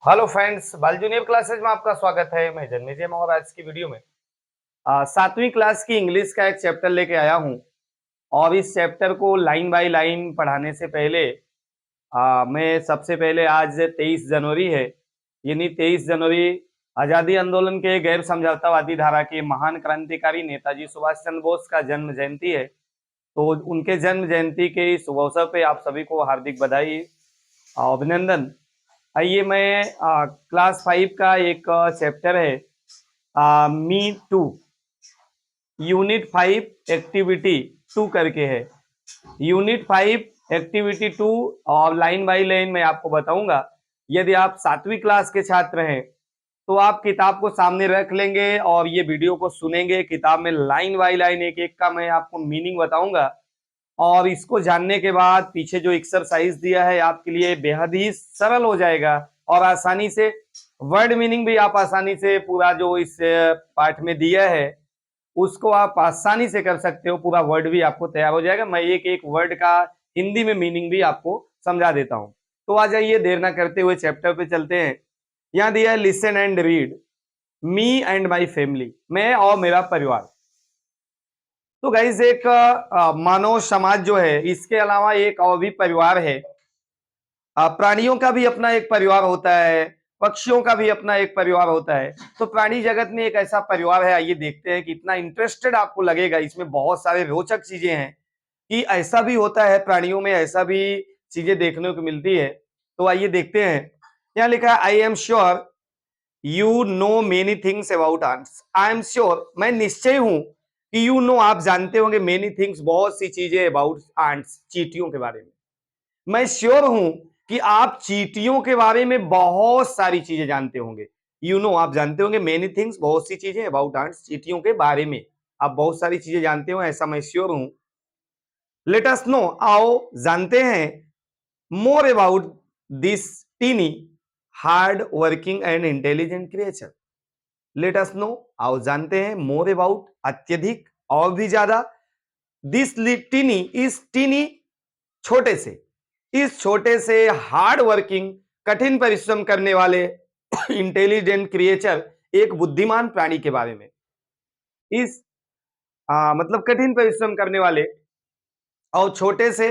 Hello friends, बाल junior classes में आपका स्वागत है। मैं जन्मेजय और आज की वीडियो में 7वीं क्लास की इंग्लिश का एक चैप्टर लेके आया हूं। और इस चैप्टर को लाइन बाय लाइन पढ़ाने से पहले मैं सबसे पहले आज 23 जनवरी है, यानी 23 जनवरी आजादी आंदोलन के गैर समझौतावादी धारा के महान क्रांतिकारी नेताजी सुभाष चंद्र बोस का जन्म जयंती है। तो उनके जन्म जयंती के इस शुभ अवसर पे आप सभी को हार्दिक बधाई, अभिनंदन। आइए मैं क्लास 5 का एक चैप्टर है, मी टू, यूनिट 5 एक्टिविटी 2 करके है। यूनिट 5 एक्टिविटी 2 और लाइन बाय लाइन मैं आपको बताऊंगा। यदि आप 7वीं क्लास के छात्र हैं तो आप किताब को सामने रख लेंगे और ये वीडियो को सुनेंगे। किताब में लाइन बाय लाइन एक एक का मैं आपको मीनिंग बताऊंगा और इसको जानने के बाद पीछे जो एक्सरसाइज दिया है आपके लिए बेहद ही सरल हो जाएगा और आसानी से वर्ड मीनिंग भी आप आसानी से पूरा जो इस पाठ में दिया है उसको आप आसानी से कर सकते हो। पूरा वर्ड भी आपको तैयार हो जाएगा। मैं एक एक वर्ड का हिंदी में मीनिंग भी आपको समझा देता हूं। तो आ जाइए, देर ना करते हुए चैप्टर पे चलते हैं। यहां दिया है listen and read, me and my family, मैं और मेरा परिवार। तो गाइज एक मानव समाज जो है, इसके अलावा एक और भी परिवार है। प्राणियों का भी अपना एक परिवार होता है, पक्षियों का भी अपना एक परिवार होता है। तो प्राणी जगत में एक ऐसा परिवार है। आइए देखते हैं कि इतना इंटरेस्टेड आपको लगेगा। इसमें बहुत सारे रोचक चीजें हैं कि ऐसा भी होता है, प्राणियों में ऐसा भी चीजें देखने को मिलती है। तो आइए देखते हैं। यहाँ लिखा है I am sure you know many things about ants. I am sure, मैं निश्चय हूं कि यू नो, आप जानते होंगे, मेनी थिंग्स, बहुत सी चीजें, अबाउट आंट्स, चींटियों के बारे में। मैं श्योर हूं कि आप चींटियों के बारे में बहुत सारी चीजें जानते होंगे। यू नो, आप जानते होंगे, मेनी थिंग्स, बहुत सी चीजें, अबाउट आंट्स, चींटियों के बारे में आप बहुत सारी चीजें जानते हो, ऐसा मैं श्योर हूं। लेट अस नो, आओ जानते हैं, more about this tiny hard working and intelligent creature. Let us know, आओ जानते हैं, मोर अबाउट, अत्यधिक और भी ज्यादा, दिस टीनी, इस टीनी, छोटे से, इस छोटे से, हार्ड वर्किंग, कठिन परिश्रम करने वाले, इंटेलिजेंट क्रिएचर, एक बुद्धिमान प्राणी के बारे में। इस मतलब कठिन परिश्रम करने वाले और छोटे से,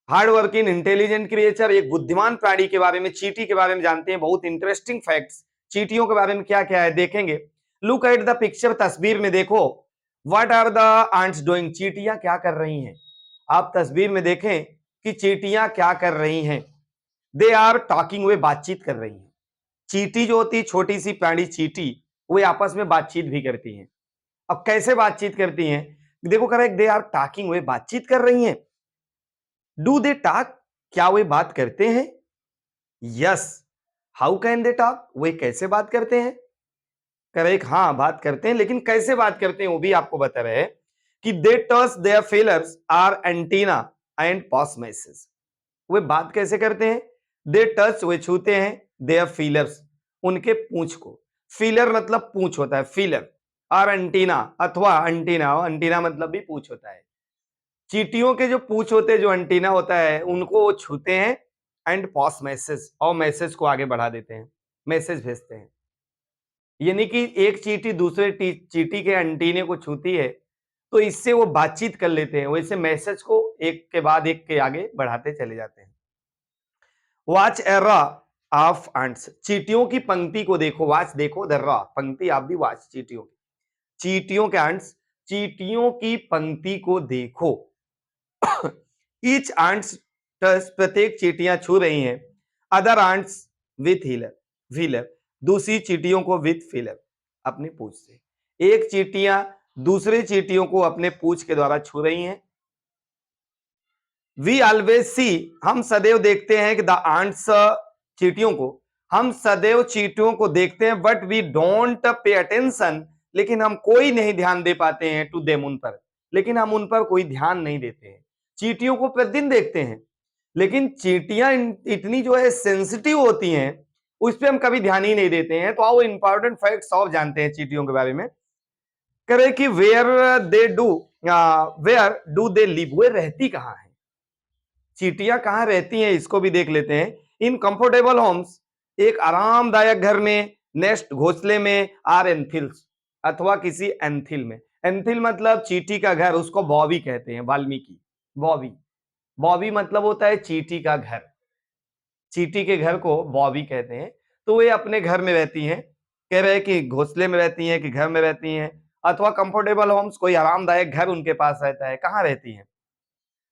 हार्ड वर्किंग, इंटेलिजेंट क्रिएचर, एक बुद्धिमान प्राणी के बारे में, चींटी के बारे में जानते हैं। बहुत इंटरेस्टिंग फैक्ट्स चींटियों के बारे में क्या क्या है देखेंगे। लुक एट द पिक्चर, तस्वीर में देखो। What are the ants doing, चींटियां क्या कर रही हैं। आप तस्वीर में देखें कि चींटियां क्या कर रही हैं। दे आर टॉकिंग, वे बातचीत कर रही हैं। चींटी जो होती है, छोटी सी प्राणी चींटी, वे आपस में बातचीत भी करती हैं। अब कैसे बातचीत करती हैं, देखो, करेक्ट, दे आर टॉकिंग, वे बातचीत कर रही हैं। डू दे टॉक, क्या वे बात करते हैं। Yes, how can they talk, वे कैसे बात करते हैं। करेक्ट, हाँ, बात करते हैं, लेकिन कैसे बात करते हैं वो भी आपको बता रहे हैं कि they touch their feelers are antenna and pass message. वे बात कैसे करते हैं। दे टच, वे छूते हैं, देयर फीलर्स, उनके पूंछ को। फीलर मतलब पूंछ होता है, फीलर। और एंटीना, अथवा एंटीना, एंटीना मतलब भी पूंछ होता है। चींटियों के जो पूंछ होते हैं, जो एंटीना होता है, उनको वो छूते हैं। एंड पास मैसेज, और मैसेज को आगे बढ़ा देते हैं, मैसेज भेजते हैं। यानी कि एक चींटी दूसरे चींटी के एंटीने को छूती है तो इससे वो बातचीत कर लेते हैं। वैसे मैसेज को एक के बाद एक के आगे बढ़ाते चले जाते हैं। Watch A raw of ants, चींटियों की पंक्ति को देखो। वॉच, देखो, द रॉ, पंक्ति आप भी वॉच, चींटियों की, चींटियों के एंट्स, चींटियों की पंक्ति को देखो। ईच एंट्स टच, प्रत्येक चींटियां छू रही हैं। Other ants with healer, wheeler, दूसरी चींटियों को विथ फीलर, अपनी पूंछ से। एक चींटियां दूसरे चींटियों को अपने पूंछ के द्वारा छू रही हैं। वी ऑलवेज सी, हम सदैव देखते हैं कि द एंट्स, चींटियों को, हम सदैव चींटियों को देखते हैं। But we don't pay attention, लेकिन हम कोई नहीं ध्यान दे पाते हैं। टू देम, उन पर, लेकिन हम उन पर कोई ध्यान नहीं देते हैं। चींटियों को प्रतिदिन देखते हैं, लेकिन चींटियां इतनी जो है सेंसिटिव होती हैं, उस पर हम कभी ध्यान ही नहीं देते हैं। तो आओ इंपॉर्टेंट फैक्ट्स और जानते हैं चींटियों के बारे में। करे कि where they do, where do they live, वे रहती कहां है। चींटियां कहां रहती हैं इसको भी देख लेते हैं। इन कंफर्टेबल होम्स, एक आरामदायक घर में, नेस्ट घोंसले में, आर एंथिल्स अथवा किसी एंथिल में। एंथिल मतलब चींटी का घर, उसको बॉबी कहते हैं, वाल्मीकि। बॉबी, बॉबी मतलब होता है चींटी का घर। चींटी के घर को बॉबी कहते हैं। तो वे अपने घर में रहती हैं। कह रहे हैं कि घोंसले में रहती हैं कि घर में रहती हैं, अथवा कंफर्टेबल होम्स, कोई आरामदायक घर उनके पास रहता है। कहाँ रहती हैं?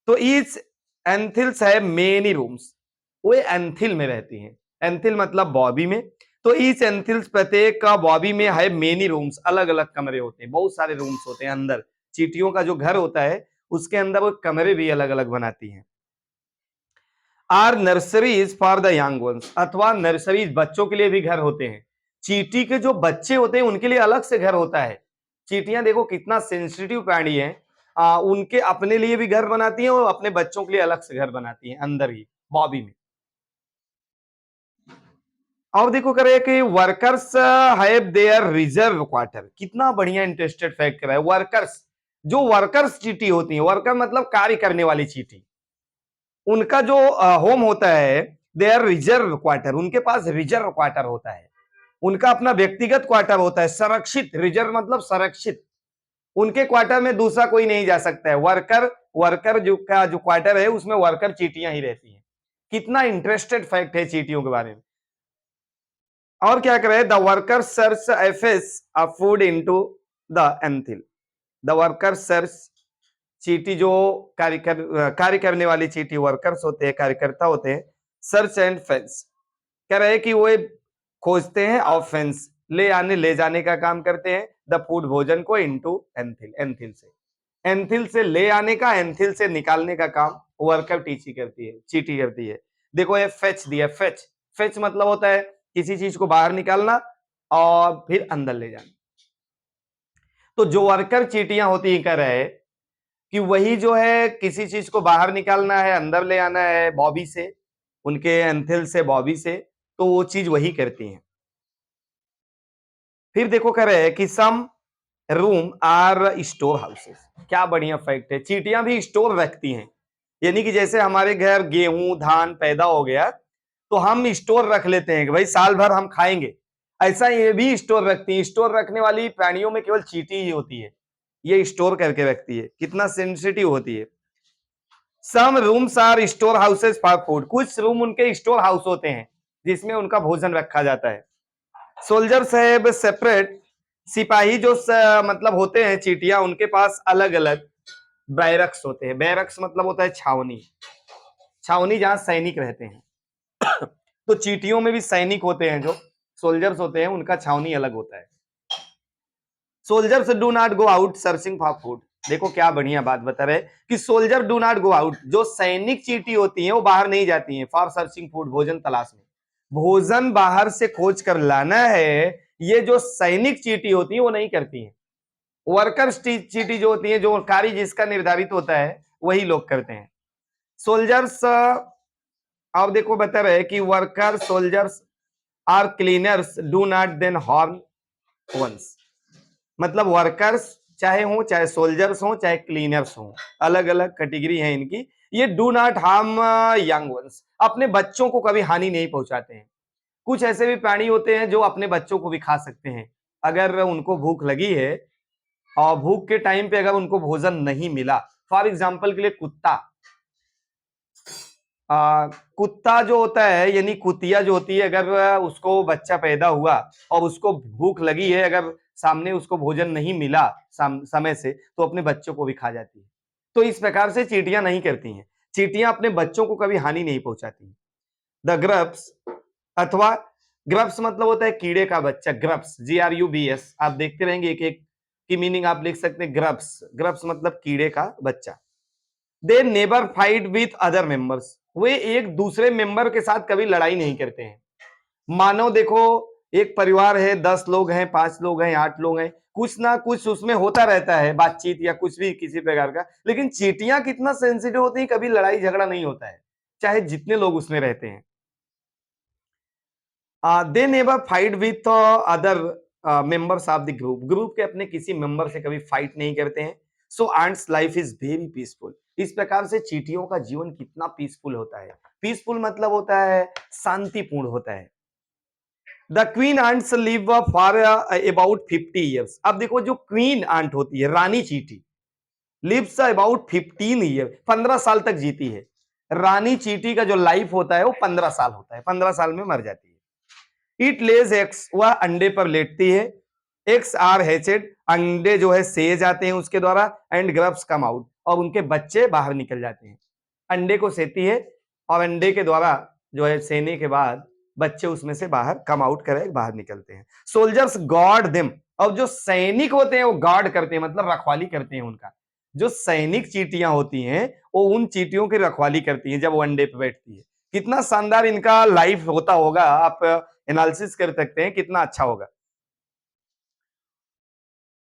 तो ईच एंथिल्स है मेनी रूम्स, वो एंथिल में रहती हैं। एंथिल मतलब बॉबी में। तो ईच एंथिल्स, प्रत्येक का बॉबी में है मेनी रूम्स, अलग अलग कमरे होते हैं, बहुत सारे रूम्स होते हैं अंदर। चींटियों का जो घर होता है उसके अंदर वो कमरे भी अलग अलग बनाती हैं। Are nurseries for the young ones, अथवा नर्सरीज बच्चों के लिए भी घर होते हैं। चींटी के जो बच्चे होते हैं उनके लिए अलग से घर होता है। चींटियां देखो कितना सेंसिटिव प्राणी है, उनके अपने लिए भी घर बनाती हैं और अपने बच्चों के लिए अलग से घर बनाती हैं अंदर ही बॉबी में। और देखो करे कि workers have their reserve quarter, कितना बढ़िया इंटरेस्टेड फैक्ट कर रहा है। वर्कर्स, जो वर्कर्स चींटी होती है, वर्कर मतलब कार्य करने वाली चींटी, उनका जो होम होता है, देयर रिजर्व क्वार्टर, उनके पास रिजर्व क्वार्टर होता है, उनका अपना व्यक्तिगत क्वार्टर होता है, संरक्षित। रिजर्व मतलब संरक्षित, उनके क्वार्टर में दूसरा कोई नहीं जा सकता है। वर्कर, वर्कर जो का जो क्वार्टर है उसमें वर्कर चींटियां ही रहती हैं। कितना इंटरेस्टेड फैक्ट है चींटियों के बारे में। और क्या करे, द वर्कर सर्च एफेस a food into the anthill. The worker search, चींटी जो कार्य करने वाली चींटी, वर्कर्स होते हैं, कार्यकर्ता होते हैं। सर्च एंड फेंस, कह रहे हैं कि वो खोजते हैं और फेंस, ले आने ले जाने का काम करते हैं द फूड, भोजन को, इनटू एंथिल, एंथिल से। एंथिल से ले आने का, एंथिल से निकालने का काम वर्कर टीची करती है, चींटी करती है। देखो ये फेच दिया, फेच, फेच मतलब होता है किसी चीज को बाहर निकालना और फिर अंदर ले जाना। तो जो वर्कर चींटियां होती है, कह रहे हैं कि वही जो है किसी चीज को बाहर निकालना है, अंदर ले आना है बॉबी से, उनके एंथिल से, बॉबी से, तो वो चीज वही करती हैं। फिर देखो कह रहे हैं कि सम रूम आर स्टोर हाउसेस, क्या बढ़िया फैक्ट है। चींटियां भी स्टोर रखती हैं, यानी कि जैसे हमारे घर गेहूं धान पैदा हो गया तो हम स्टोर रख लेते हैं कि भाई साल भर हम खाएंगे, ऐसा ये भी स्टोर रखती है। स्टोर रखने वाली प्राणियों में केवल चींटी ही होती है, ये स्टोर करके रखती है, कितना सेंसिटिव होती है। Some rooms are store houses for food, कुछ रूम उनके स्टोर हाउस होते हैं जिसमें उनका भोजन रखा जाता है। सोल्जर्स हैव सेपरेट, सिपाही जो मतलब होते हैं चींटियां, उनके पास अलग अलग बैरक्स होते हैं। बैरक्स मतलब होता है छावनी, छावनी जहां सैनिक रहते हैं। तो चींटियों में भी सैनिक होते हैं, जो सोल्जर्स होते हैं उनका छावनी अलग होता है। Soldiers do not go out searching for food, देखो क्या बढ़िया बात बता रहे कि soldier do not go out, जो सैनिक चींटी होती हैं वो बाहर नहीं जाती हैं फॉर सर्चिंग फूड, भोजन तलाश में। भोजन बाहर से खोज कर लाना है, ये जो सैनिक चींटी होती है वो नहीं करती हैं। वर्कर्स चींटी जो होती है, जो कार्य जिसका निर्धारित होता है वही लोग करते हैं। सोल्जर्स, अब देखो बता रहे कि worker soldiers or cleaners do not then harm ones, मतलब वर्कर्स चाहे हो, चाहे सोल्जर्स हो, चाहे क्लीनर्स हो, अलग अलग कैटेगरी है इनकी। ये do not harm young ones, अपने बच्चों को कभी हानि नहीं पहुंचाते हैं। कुछ ऐसे भी प्राणी होते हैं जो अपने बच्चों को भी खा सकते हैं, अगर उनको भूख लगी है और भूख के टाइम पे अगर उनको भोजन नहीं मिला। फॉर एग्जाम्पल के लिए कुत्ता, कुत्ता जो होता है, यानी कुतिया जो होती है, अगर उसको बच्चा पैदा हुआ और उसको भूख लगी है, अगर सामने उसको भोजन नहीं मिला समय से, तो अपने बच्चों को भी खा जाती है। तो इस प्रकार से चींटियां नहीं करती हैं, चींटियां अपने बच्चों को कभी हानि नहीं पहुंचाती। द ग्रब्स, अथवा ग्रब्स मतलब होता है कीड़े का बच्चा, ग्रब्स, GRUBS, आप देखते रहेंगे एक एक की मीनिंग आप लिख सकते हैं। ग्रब्स, ग्रब्स मतलब कीड़े का बच्चा। They never fight with other members, वे एक दूसरे मेंबर के साथ कभी लड़ाई नहीं करते हैं। मानो देखो एक परिवार है, 10 लोग हैं, 5 लोग हैं, 8 लोग हैं, कुछ ना कुछ उसमें होता रहता है, बातचीत या कुछ भी किसी प्रकार का। लेकिन चींटियां कितना सेंसिटिव होती हैं, कभी लड़ाई झगड़ा नहीं होता है, चाहे जितने लोग उसमें रहते हैं। दे never fight with other members of the group, group के अपने किसी मेंबर से कभी फाइट नहीं करते हैं। So ends life is very peaceful, इस प्रकार से चींटियों का जीवन कितना पीसफुल होता है। पीसफुल मतलब होता है शांतिपूर्ण होता है। The queen ants live for about 50 years. अब देखो जो क्वीन आंट होती है, रानी चींटी, लिव्स अबाउट 15 ईयर, 15 साल तक जीती है। रानी चींटी का जो लाइफ होता है वो 15 साल होता है, 15 साल में मर जाती है। इट लेज एग्स, वह अंडे पर लेटती है। एग्स आर हैचेड, अंडे जो है सेए जाते हैं उसके द्वारा। एंड ग्रब्स कम आउट, और उनके बच्चे बाहर निकल जाते हैं। अंडे को सेती है और अंडे के द्वारा जो है सेने के बाद बच्चे उसमें से बाहर कम आउट करे, बाहर निकलते हैं। सोल्जर्स गार्ड देम, और जो सैनिक होते हैं वो गार्ड करते हैं, मतलब रखवाली करते हैं उनका। जो सैनिक चींटियां होती हैं वो उन चींटियों की रखवाली करती हैं जब वो अंडे पे बैठती है। कितना शानदार इनका लाइफ होता होगा, आप एनालिसिस कर सकते हैं कितना अच्छा होगा।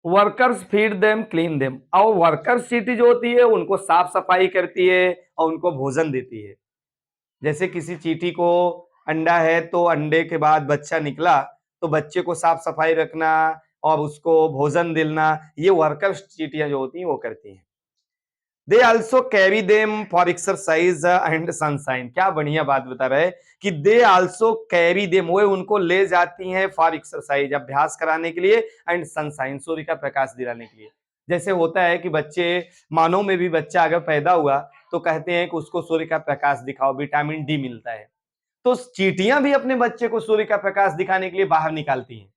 Workers feed them clean them, और वर्कर्स चींटी जो होती है उनको साफ सफाई करती है और उनको भोजन देती है। जैसे किसी चींटी को अंडा है तो अंडे के बाद बच्चा निकला तो बच्चे को साफ सफाई रखना और उसको भोजन दिलाना, ये वर्कर्स चींटियां जो होती हैं वो करती हैं। They also carry them for exercise and sunshine. क्या बढ़िया बात बता रहे हैं कि दे आल्सो कैरी देम, वो उनको ले जाती हैं फॉर एक्सरसाइज, अभ्यास कराने के लिए, एंड सनशाइन, सूर्य का प्रकाश दिलाने के लिए। जैसे होता है कि बच्चे, मानव में भी बच्चा अगर पैदा हुआ तो कहते हैं कि उसको सूर्य का प्रकाश दिखाओ, विटामिन डी मिलता है। तो चींटियां भी अपने बच्चे को सूर्य का प्रकाश दिखाने के लिए बाहर निकालती हैं,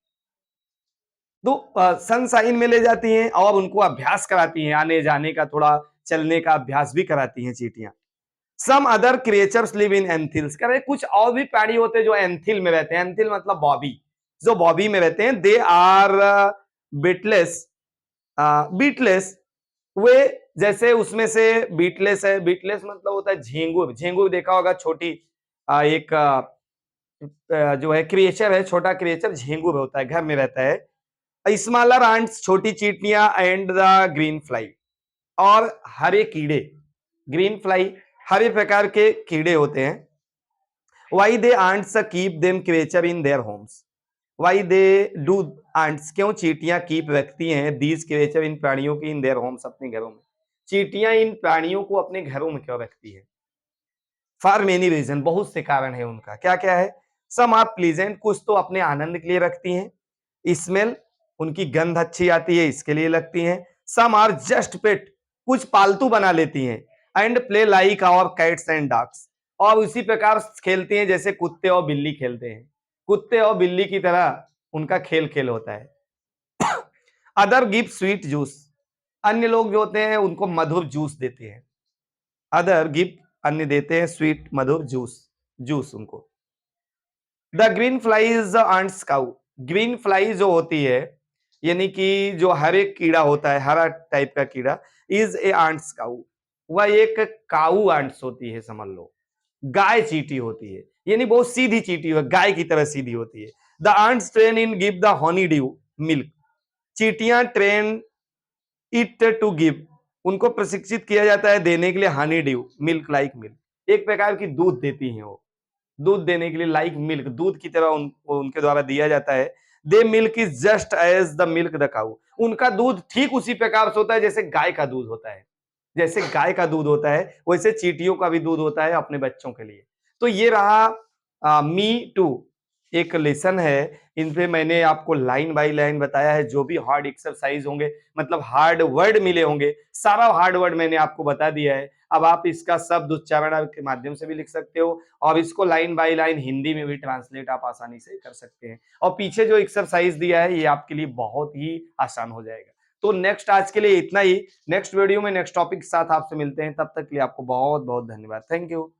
तो सनशाइन में ले जाती हैं और उनको अभ्यास कराती हैं, आने जाने का, थोड़ा चलने का अभ्यास भी कराती हैं चींटियां। Some other creatures live in anthills, कह रहे कुछ और भी प्राणी होते हैं जो एंथिल में रहते हैं। एंथिल मतलब बॉबी, जो बॉबी में रहते हैं। दे आर बीटलेस, बीटलेस, वे जैसे उसमें से बीटलेस है, बीटलेस मतलब होता है झींगुर। झींगुर देखा होगा, छोटी एक जो है क्रिएचर है, छोटा क्रिएचर झींगुर होता है, घर में रहता है। स्मॉलर आंट्स, छोटी चींटियां, एंड द ग्रीन फ्लाई, और हरे कीड़े। ग्रीन फ्लाई हरे प्रकार के कीड़े होते हैं। Why they ants keep them creature in their homes, why they do ants, क्यों चींटियां कीप रखती हैं दीज क्रिएचर, इन प्राणियों की, इन देयर होम्स, अपने घरों में। चींटियां इन प्राणियों को अपने घरों में क्यों रखती है? फॉर मेनी रीजन, बहुत से कारण है उनका। क्या क्या है? सम आर प्लीजेंट, कुछ तो अपने आनंद के लिए रखती हैं। स्मेल, उनकी गंध अच्छी आती है इसके लिए लगती हैं। सम आर जस्ट पेट, कुछ पालतू बना लेती हैं। And play like our cats and dogs, और उसी प्रकार खेलती हैं जैसे कुत्ते और बिल्ली खेलते हैं। कुत्ते और बिल्ली की तरह उनका खेल खेल होता है। अदर गिव स्वीट जूस, अन्य लोग जो होते हैं उनको मधुर जूस देते हैं। अदर गिव, अन्य देते हैं स्वीट मधुर जूस, जूस उनको। The green fly is ants cow, green fly जो होती है यानी कि जो हरे कीड़ा होता है, हरा टाइप का कीड़ा, इज ए आंट्स काऊ, वह एक काऊ आंट्स होती है, समझ लो। गाय चींटी होती है, यानी बहुत सीधी चींटी है, गाय की तरह सीधी होती है। The ants train in give the honey dew milk, चींटियां ट्रेन इट टू गिव, उनको प्रशिक्षित किया जाता है देने के लिए honey dew milk, like milk, एक प्रकार की दूध देती हैं वो, दूध देने के लिए, लाइक मिल्क, दूध की तरह उनके द्वारा दिया जाता है। The milk is just as the milk the cow, उनका दूध ठीक उसी प्रकार से होता है जैसे गाय का दूध होता है। जैसे गाय का दूध होता है वैसे चींटियों का भी दूध होता है अपने बच्चों के लिए। तो ये रहा मी टू, एक लेसन है। इन पे मैंने आपको लाइन बाय लाइन बताया है, जो भी हार्ड एक्सरसाइज होंगे, मतलब हार्ड वर्ड मिले होंगे, सारा हार्ड वर्ड मैंने आपको बता दिया है। अब आप इसका शब्द उच्चारण के माध्यम से भी लिख सकते हो और इसको लाइन बाय लाइन हिंदी में भी ट्रांसलेट आप आसानी से कर सकते हैं। और पीछे जो एक्सरसाइज दिया है ये आपके लिए बहुत ही आसान हो जाएगा। तो नेक्स्ट, आज के लिए इतना ही। नेक्स्ट वीडियो में नेक्स्ट टॉपिक के साथ आपसे मिलते हैं, तब तक के लिए आपको बहुत बहुत धन्यवाद। Thank you.